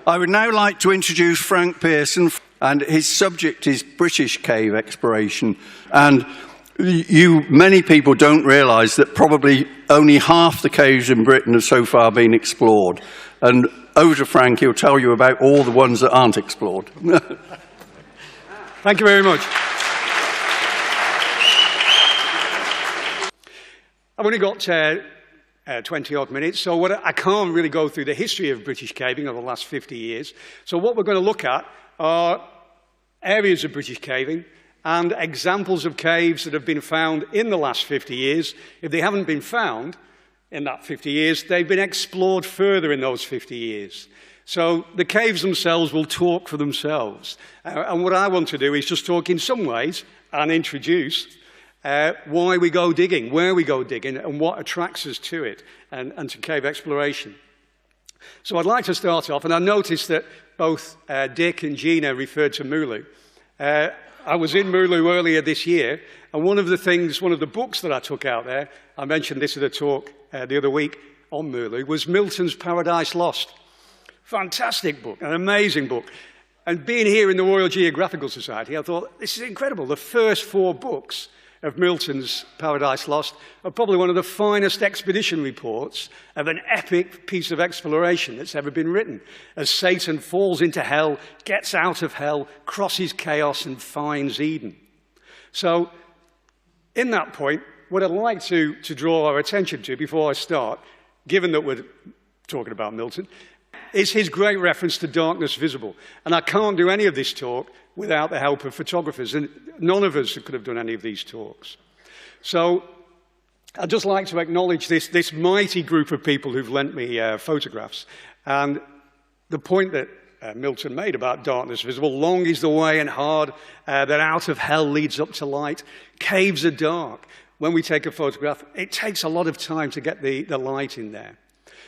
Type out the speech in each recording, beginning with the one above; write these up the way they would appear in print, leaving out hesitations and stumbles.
I would now like to introduce Frank Pearson, and his subject is British cave exploration. And many people don't realise that probably only half the caves in Britain have so far been explored. And over to Frank, he'll tell you about all the ones that aren't explored. Thank you very much. I've only got 20-odd minutes, so I can't really go through the history of British caving over the last 50 years. So what we're going to look at are areas of British caving and examples of caves that have been found in the last 50 years. If they haven't been found in that 50 years, they've been explored further in those 50 years. So the caves themselves will talk for themselves. And what I want to do is just talk in some ways and introduce why we go digging, where we go digging, and what attracts us to it and to cave exploration. So I'd like to start off, and I noticed that both Dick and Gina referred to Mooloo. I was in Mooloo earlier this year, and one of the books that I took out there, I mentioned this at a talk the other week on Mooloo, was Milton's Paradise Lost. Fantastic book, an amazing book. And being here in the Royal Geographical Society, I thought, this is incredible. The first 4 books of Milton's Paradise Lost are probably one of the finest expedition reports of an epic piece of exploration that's ever been written, as Satan falls into hell, gets out of hell, crosses chaos, and finds Eden. So, in that point, what I'd like to draw our attention to before I start, given that we're talking about Milton, is his great reference to darkness visible. And I can't do any of this talk without the help of photographers, and none of us could have done any of these talks. So I'd just like to acknowledge this mighty group of people who've lent me photographs. And the point that Milton made about darkness visible, long is the way and hard that out of hell leads up to light. Caves are dark. When we take a photograph, it takes a lot of time to get the light in there.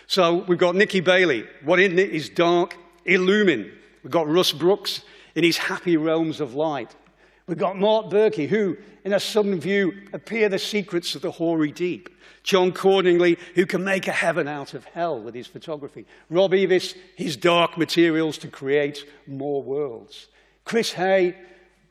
So we've got Nicky Bailey. What in it is dark, illumined. We've got Russ Brooks in his happy realms of light. We've got Mark Berkey, who, in a sudden view, appear the secrets of the hoary deep. John Cordingley, who can make a heaven out of hell with his photography. Rob Evis, his dark materials to create more worlds. Chris Hay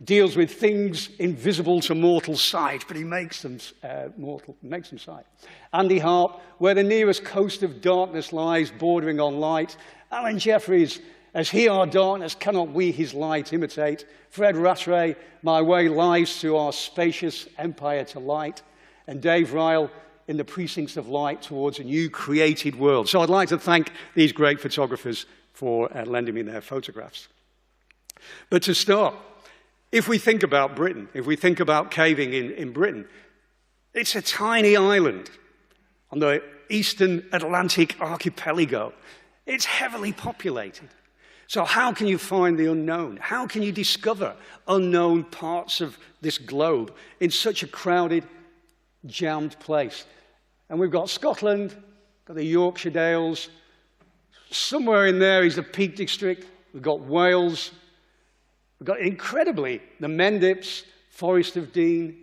deals with things invisible to mortal sight, but he makes them sight. Andy Harp, where the nearest coast of darkness lies, bordering on light. Alan Jeffreys, as he our darkness cannot we his light imitate. Fred Rattray, my way lies through our spacious empire to light. And Dave Ryle, in the precincts of light towards a new created world. So I'd like to thank these great photographers for lending me their photographs. But to start, if we think about Britain, if we think about caving in Britain, it's a tiny island on the eastern Atlantic archipelago. It's heavily populated. So how can you find the unknown? How can you discover unknown parts of this globe in such a crowded, jammed place? And we've got Scotland, got the Yorkshire Dales. Somewhere in there is the Peak District. We've got Wales. We've got, incredibly, the Mendips, Forest of Dean.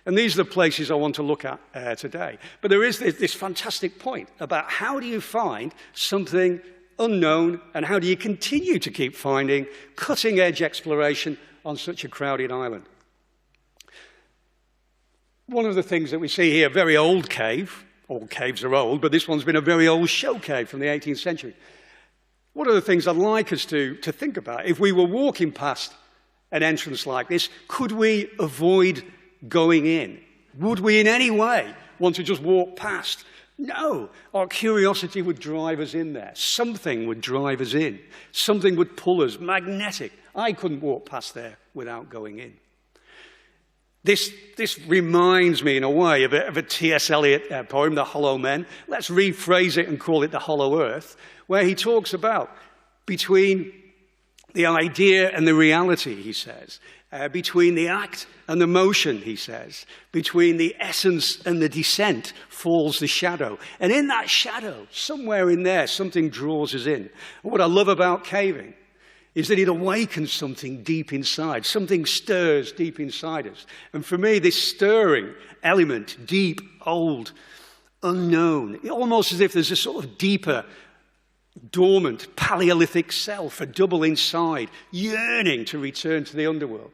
And these are the places I want to look at today. But there is this fantastic point about how do you find something unknown and how do you continue to keep finding cutting-edge exploration on such a crowded island. One of the things that we see here, a very old cave. All caves are old, but this one's been a very old show cave from the 18th century. One of the things I'd like us to think about, if we were walking past an entrance like this, could we avoid going in? Would we in any way want to just walk past? No, our curiosity would drive us in there. Something would drive us in. Something would pull us, magnetic. I couldn't walk past there without going in. This reminds me, in a way, of a T.S. Eliot poem, The Hollow Men. Let's rephrase it and call it The Hollow Earth, where he talks about between the idea and the reality, he says, between the act and the motion, he says, between the essence and the descent falls the shadow. And in that shadow, somewhere in there, something draws us in. And what I love about caving is that it awakens something deep inside. Something stirs deep inside us. And for me, this stirring element, deep, old, unknown, almost as if there's a sort of deeper dormant Paleolithic self, a double inside, yearning to return to the underworld.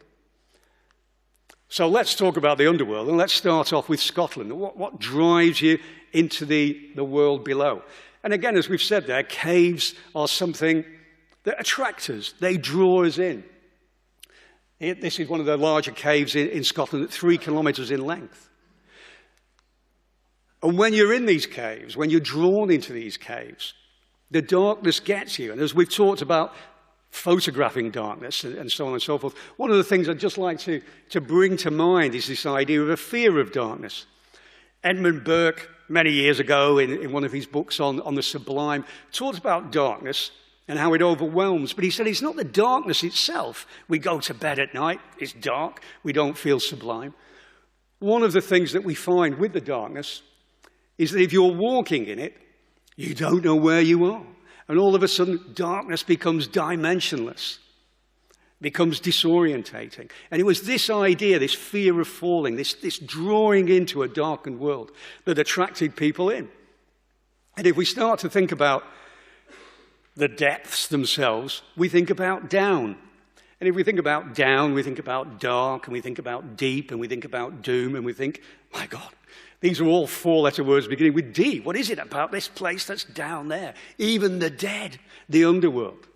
So let's talk about the underworld, and let's start off with Scotland. What drives you into the world below? And again, as we've said there, caves are something that attract us. They draw us in. This is one of the larger caves in Scotland at 3 kilometres in length. And when you're in these caves, when you're drawn into these caves, the darkness gets you. And as we've talked about photographing darkness and so on and so forth, one of the things I'd just like to bring to mind is this idea of a fear of darkness. Edmund Burke, many years ago, in one of his books on the sublime, talked about darkness and how it overwhelms. But he said it's not the darkness itself. We go to bed at night, it's dark, we don't feel sublime. One of the things that we find with the darkness is that if you're walking in it, you don't know where you are. And all of a sudden, darkness becomes dimensionless, becomes disorientating. And it was this idea, this fear of falling, this drawing into a darkened world that attracted people in. And if we start to think about the depths themselves, we think about down. And if we think about down, we think about dark, and we think about deep, and we think about doom, and we think, my God, these are all 4-letter words beginning with D. What is it about this place that's down there? Even the dead, the underworld.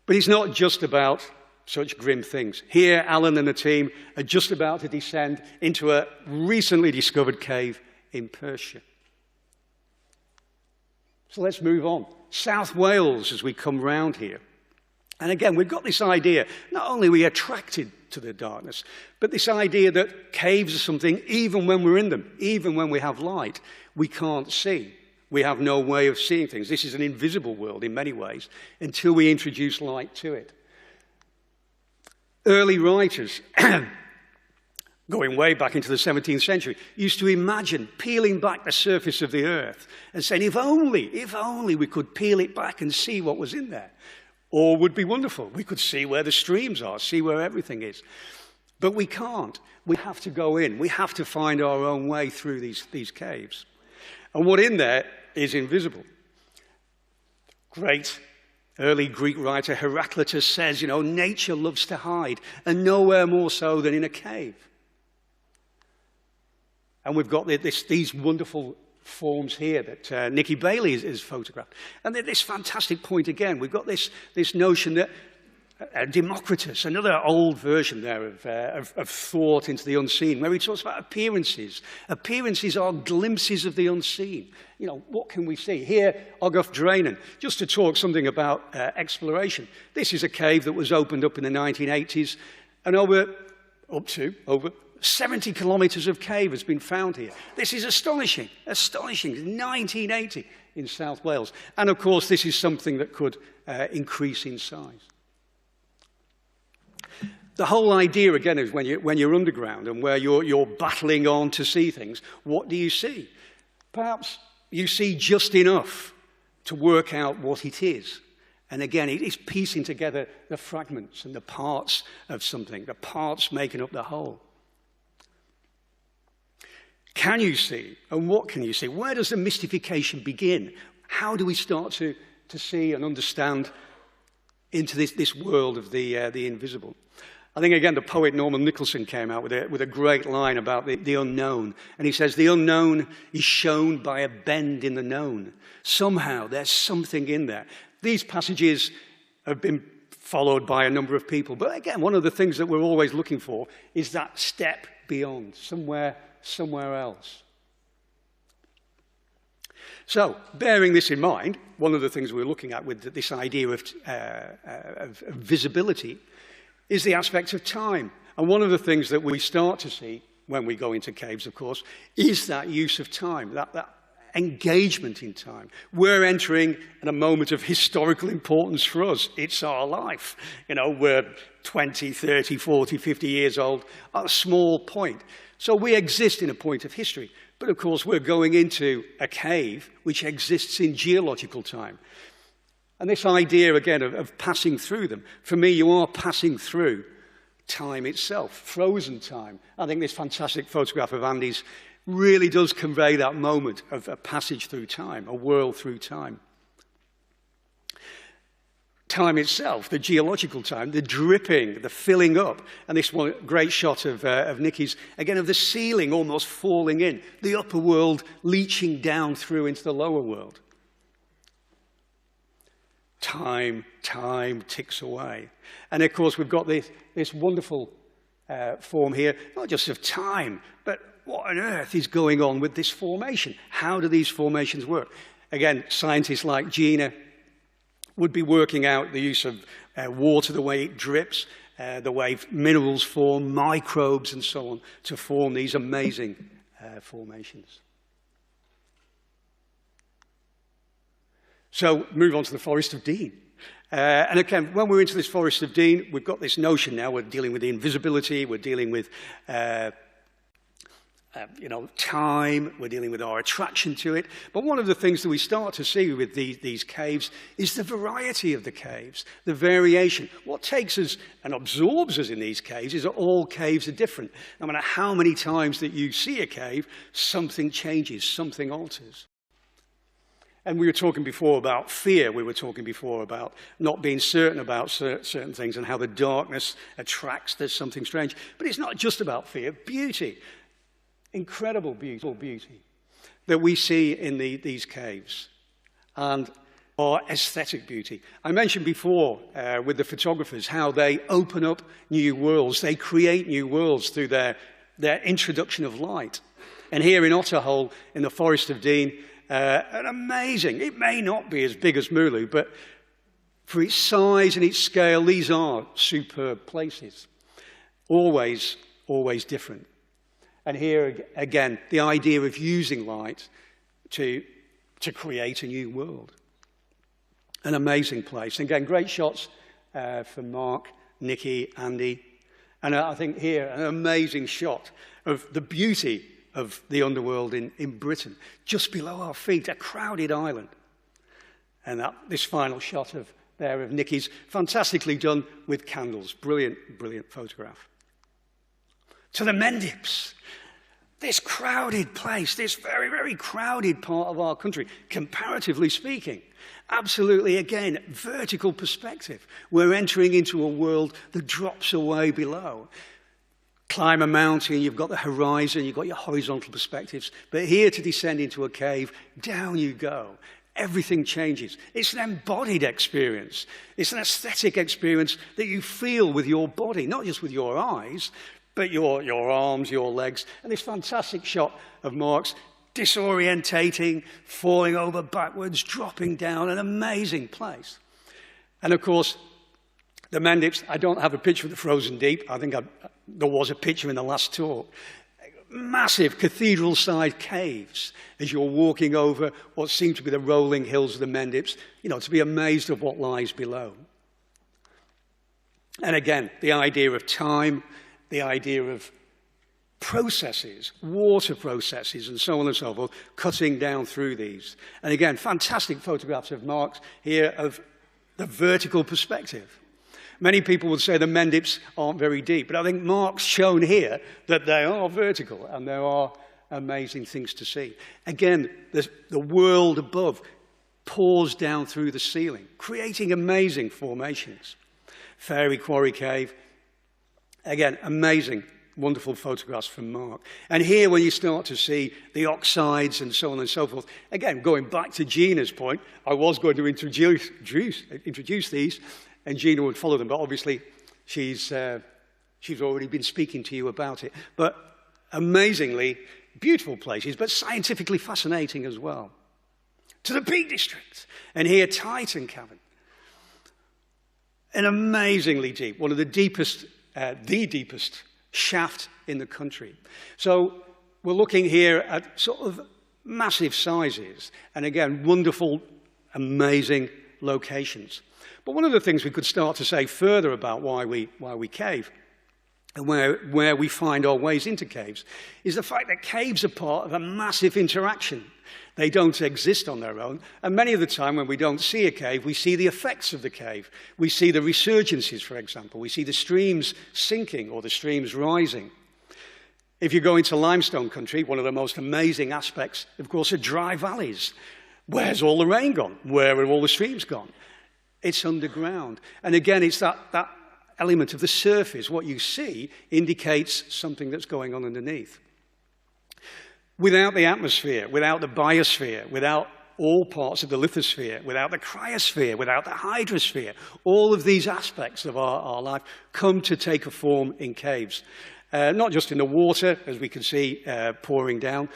But it's not just about such grim things. Here, Alan and the team are just about to descend into a recently discovered cave in Pearson. So let's move on. South Wales, as we come round here. And again, we've got this idea, not only are we attracted to the darkness, but this idea that caves are something, even when we're in them, even when we have light, we can't see. We have no way of seeing things. This is an invisible world in many ways, until we introduce light to it. Early writers, going way back into the 17th century, used to imagine peeling back the surface of the earth and saying, if only we could peel it back and see what was in there. All would be wonderful. We could see where the streams are, see where everything is. But we can't. We have to go in. We have to find our own way through these caves. And what in there is invisible. Great early Greek writer Heraclitus says, nature loves to hide, and nowhere more so than in a cave. And we've got these wonderful forms here that Nikki Bailey has photographed. And this fantastic point again, we've got this notion that Democritus, another old version there of thought into the unseen, where he talks about appearances. Appearances are glimpses of the unseen. What can we see? Here, Ogof Drainan, just to talk something about exploration. This is a cave that was opened up in the 1980s, and up to over 70 kilometres of cave has been found here. This is astonishing, 1980 in South Wales. And of course, this is something that could increase in size. The whole idea, again, is when you're underground and where you're battling on to see things, what do you see? Perhaps you see just enough to work out what it is. And again, it is piecing together the fragments and the parts of something, the parts making up the whole. Can you see? And what can you see? Where does the mystification begin? How do we start to see and understand into this world of the invisible? I think, again, the poet Norman Nicholson came out with a great line about the unknown. And he says, the unknown is shown by a bend in the known. Somehow there's something in there. These passages have been followed by a number of people. But again, one of the things that we're always looking for is that step beyond, somewhere else. So, bearing this in mind, one of the things we're looking at with this idea of visibility is the aspect of time. And one of the things that we start to see when we go into caves, of course, is that use of time, that engagement in time. We're entering in a moment of historical importance for us. It's our life. We're 20, 30, 40, 50 years old at a small point. So we exist in a point of history. But of course, we're going into a cave which exists in geological time. And this idea, again, of passing through them, for me, you are passing through time itself, frozen time. I think this fantastic photograph of Andy's really does convey that moment of a passage through time, a whirl through time. time itself, the geological time, the dripping, the filling up, and this one great shot of Nicky's, again, of the ceiling almost falling in, the upper world leaching down through into the lower world. Time ticks away. And of course, we've got this wonderful form here, not just of time, but what on earth is going on with this formation? How do these formations work? Again, scientists like Gina would be working out the use of water, the way it drips, the way minerals form, microbes and so on, to form these amazing formations. So move on to the Forest of Dean. And again, when we're into this Forest of Dean, we've got this notion now, we're dealing with the invisibility, we're dealing with time, we're dealing with our attraction to it. But one of the things that we start to see with these caves is the variety of the caves, the variation. What takes us and absorbs us in these caves is that all caves are different. No matter how many times that you see a cave, something changes, something alters. And we were talking before about fear. We were talking before about not being certain about certain things and how the darkness attracts. There's something strange. But it's not just about fear. Beauty. Incredible beauty that we see in these caves. And our aesthetic beauty. I mentioned before with the photographers how they open up new worlds. They create new worlds through their introduction of light. And here in Otterhole, in the Forest of Dean, an amazing, it may not be as big as Mooloo, but for its size and its scale, these are superb places. Always different. And here, again, the idea of using light to create a new world. An amazing place. And again, great shots from Mark, Nicky, Andy. And I think here, an amazing shot of the beauty of the underworld in Britain. Just below our feet, a crowded island. And this final shot of Nicky's, fantastically done with candles. Brilliant, brilliant photograph. To the Mendips. This crowded place, this very, very crowded part of our country, comparatively speaking. Absolutely, again, vertical perspective. We're entering into a world that drops away below. Climb a mountain, you've got the horizon, you've got your horizontal perspectives. But here to descend into a cave, down you go. Everything changes. It's an embodied experience. It's an aesthetic experience that you feel with your body, not just with your eyes, but your arms, your legs. And this fantastic shot of Mark's disorientating, falling over backwards, dropping down, an amazing place. And of course, the Mendips, I don't have a picture of the frozen deep. I think there was a picture in the last talk. Massive cathedral-sized caves as you're walking over what seem to be the rolling hills of the Mendips, to be amazed of what lies below. And again, the idea of time, the idea of processes, water processes, and so on and so forth, cutting down through these. And again, fantastic photographs of Mark's here of the vertical perspective. Many people would say the Mendips aren't very deep, but I think Mark's shown here that they are vertical and there are amazing things to see. Again, the world above pours down through the ceiling, creating amazing formations. Fairy Quarry Cave, again, amazing, wonderful photographs from Mark. And here when you start to see the oxides and so on and so forth, again, going back to Gina's point, I was going to introduce these, and Gina would follow them, but obviously she's already been speaking to you about it. But amazingly beautiful places, but scientifically fascinating as well. To the Peak District, and here Titan Cavern. An amazingly deep, one of the deepest shaft in the country. So we're looking here at sort of massive sizes, and again, wonderful, amazing locations. But one of the things we could start to say further about why we cave and where we find our ways into caves is the fact that caves are part of a massive interaction. They don't exist on their own. And many of the time when we don't see a cave, we see the effects of the cave. We see the resurgences, for example. We see the streams sinking or the streams rising. If you go into limestone country, one of the most amazing aspects, of course, are dry valleys. Where's all the rain gone? Where are all the streams gone? It's underground. And again, it's that element of the surface. What you see indicates something that's going on underneath. Without the atmosphere, without the biosphere, without all parts of the lithosphere, without the cryosphere, without the hydrosphere, all of these aspects of our life come to take a form in caves. Not just in the water, as we can see pouring down,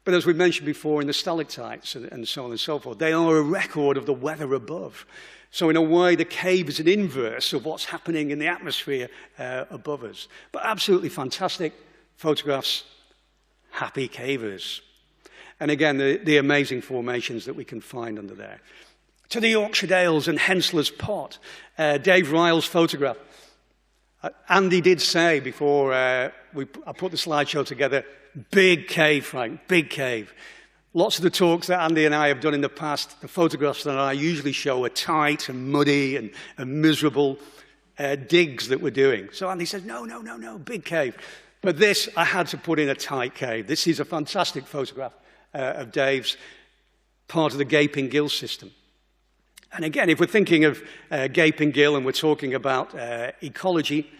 but as we mentioned before, in the stalactites and so on and so forth. They are a record of the weather above. So in a way, the cave is an inverse of what's happening in the atmosphere above us. But absolutely fantastic photographs, happy cavers. And again, the amazing formations that we can find under there. To the Yorkshire Dales and Hensler's Pot, Dave Ryle's photograph. Andy did say before I put the slideshow together, big cave, Frank, big cave. Lots of the talks that Andy and I have done in the past, the photographs that I usually show are tight and muddy and miserable digs that we're doing. So Andy says, no, big cave. But this, I had to put in a tight cave. This is a fantastic photograph of Dave's, part of the Gaping Gill system. And again, if we're thinking of Gaping Gill and we're talking about ecology,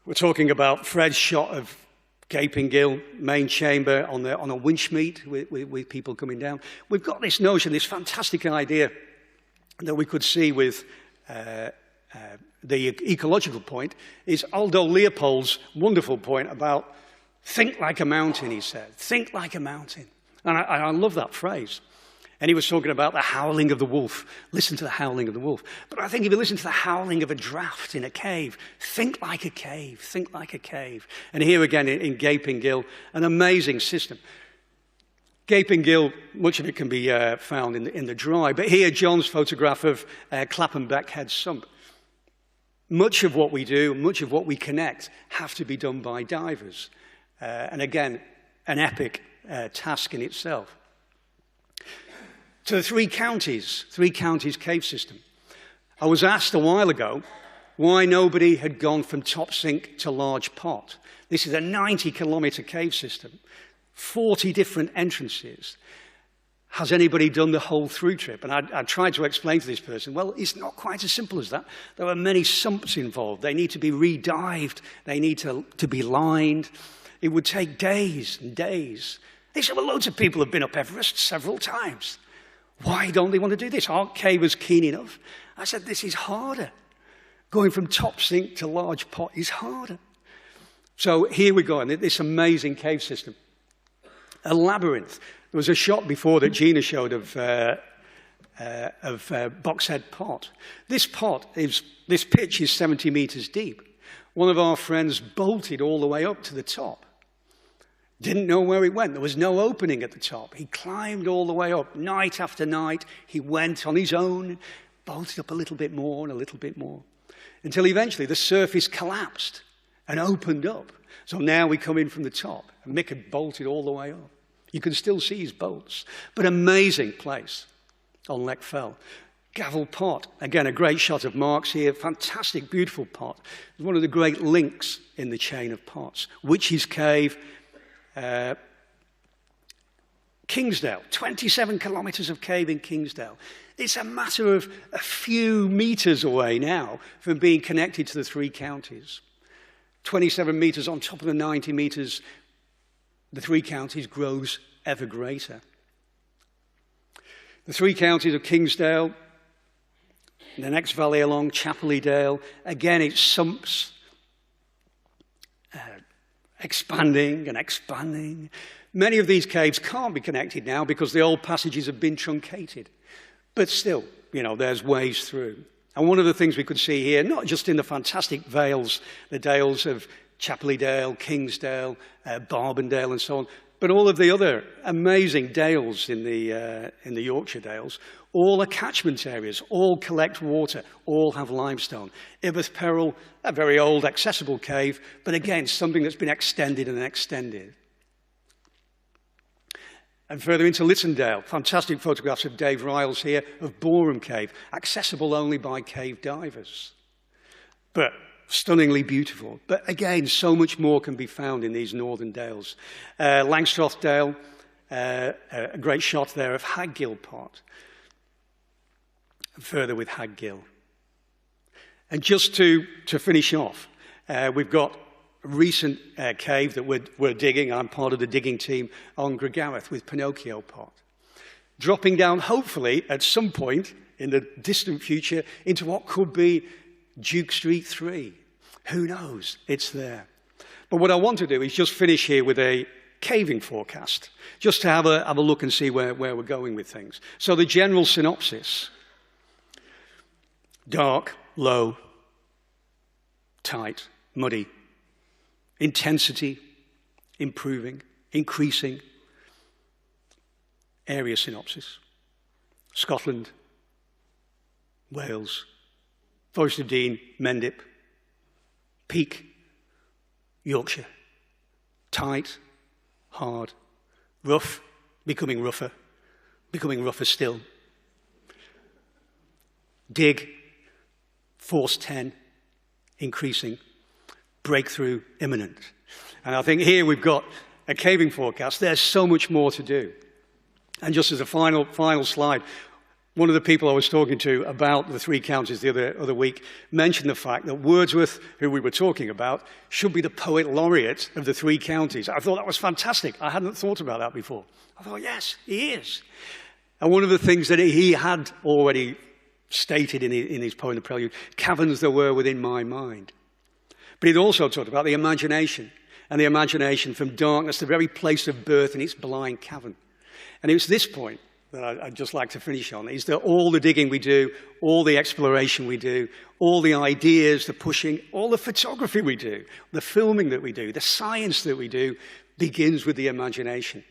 we're talking about Fred's shot of Gaping Gill, main chamber on a winch meet with people coming down. We've got this notion, this fantastic idea that we could see with the ecological point is Aldo Leopold's wonderful point about think like a mountain, he said. Think like a mountain. And I love that phrase. And he was talking about the howling of the wolf. Listen to the howling of the wolf. But I think if you listen to the howling of a draft in a cave, think like a cave, think like a cave. And here again in Gaping Gill, an amazing system. Gaping Gill, much of it can be found in the dry. But here, John's photograph of Clapham Beckhead Sump. Much of what we do, much of what we connect, have to be done by divers. And again, an epic task in itself. To the Three Counties cave system. I was asked a while ago why nobody had gone from Top Sink to Large Pot. This is a 90-kilometre cave system, 40 different entrances. Has anybody done the whole through trip? And I tried to explain to this person, well, it's not quite as simple as that. There are many sumps involved. They need to be re-dived. They need to be lined. It would take days and days. They said, well, loads of people have been up Everest several times. Why don't they want to do this? Aren't cavers keen enough? I said, this is harder. Going from Top Sink to Large Pot is harder. So here we go, and this amazing cave system. A labyrinth. There was a shot before that Gina showed of Boxhead Pot. This pitch is 70 meters deep. One of our friends bolted all the way up to the top. Didn't know where he went. There was no opening at the top. He climbed all the way up, night after night. He went on his own, bolted up a little bit more and a little bit more, until eventually the surface collapsed and opened up. So now we come in from the top, and Mick had bolted all the way up. You can still see his bolts, but amazing place on Lech Fell. Gavel Pot, again, a great shot of Mark's here. Fantastic, beautiful pot. It's one of the great links in the chain of pots. Witch's Cave, Kingsdale, 27 kilometres of cave in Kingsdale. It's a matter of a few metres away now from being connected to the Three Counties. 27 metres on top of the 90 metres, the Three Counties grows ever greater. The Three Counties of Kingsdale, the next valley along, Chappelly Dale, again it's sumps, expanding and expanding. Many of these caves can't be connected now because the old passages have been truncated. But still, there's ways through. And one of the things we could see here, not just in the fantastic vales, the dales of Chappelly Dale, Kingsdale, Barbendale and so on, but all of the other amazing dales in the Yorkshire Dales, all are catchment areas, all collect water, all have limestone. Ibboth Peril, a very old accessible cave, but again, something that's been extended and extended. And further into Littondale, fantastic photographs of Dave Ryle's here of Boreham Cave, accessible only by cave divers. But stunningly beautiful. But again, so much more can be found in these northern dales. Langstroth Dale, a great shot there of Haggill Pot. and further with Hag Gill. And just to finish off, we've got a recent cave that we're digging. I'm part of the digging team on Gregareth with Pinocchio Pot. Dropping down, hopefully, at some point in the distant future, into what could be Duke Street 3. Who knows? It's there. But what I want to do is just finish here with a caving forecast, just to have a look and see where we're going with things. So the general synopsis: dark, low, tight, muddy, intensity, improving, increasing. Area synopsis: Scotland, Wales, Forest of Dean, Mendip. Peak, Yorkshire. Tight, hard, rough, becoming rougher still. Dig, force 10, increasing, breakthrough imminent. And I think here we've got a caving forecast. There's so much more to do. And just as a final slide, one of the people I was talking to about the three counties the other week mentioned the fact that Wordsworth, who we were talking about, should be the poet laureate of the three counties. I thought that was fantastic. I hadn't thought about that before. I thought, yes, he is. And one of the things that he had already stated in his poem, The Prelude, caverns there were within my mind. But he'd also talked about the imagination, and the imagination from darkness, the very place of birth in its blind cavern. And it was this point that I'd just like to finish on, is that all the digging we do, all the exploration we do, all the ideas, the pushing, all the photography we do, the filming that we do, the science that we do, begins with the imagination.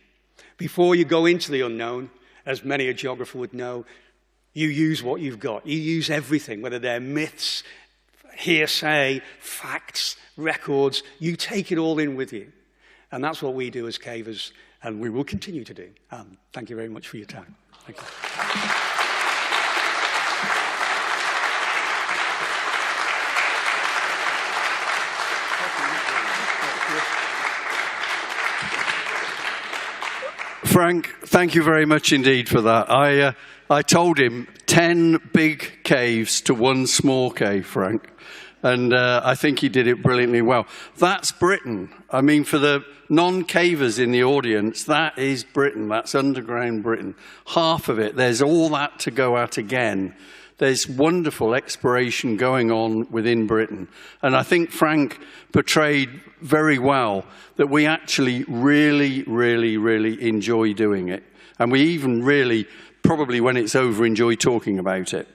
Before you go into the unknown, as many a geographer would know, you use what you've got. You use everything, whether they're myths, hearsay, facts, records. You take it all in with you. And that's what we do as cavers, and we will continue to do. Thank you very much for your time. Thank you. Frank, thank you very much indeed for that. I told him 10 big caves to one small cave, Frank. And I think he did it brilliantly well. That's Britain. I mean, for the non-cavers in the audience, that is Britain. That's underground Britain. Half of it, there's all that to go at again. There's wonderful exploration going on within Britain. And I think Frank portrayed very well that we actually really, really, really enjoy doing it. And we even really, probably when it's over, enjoy talking about it.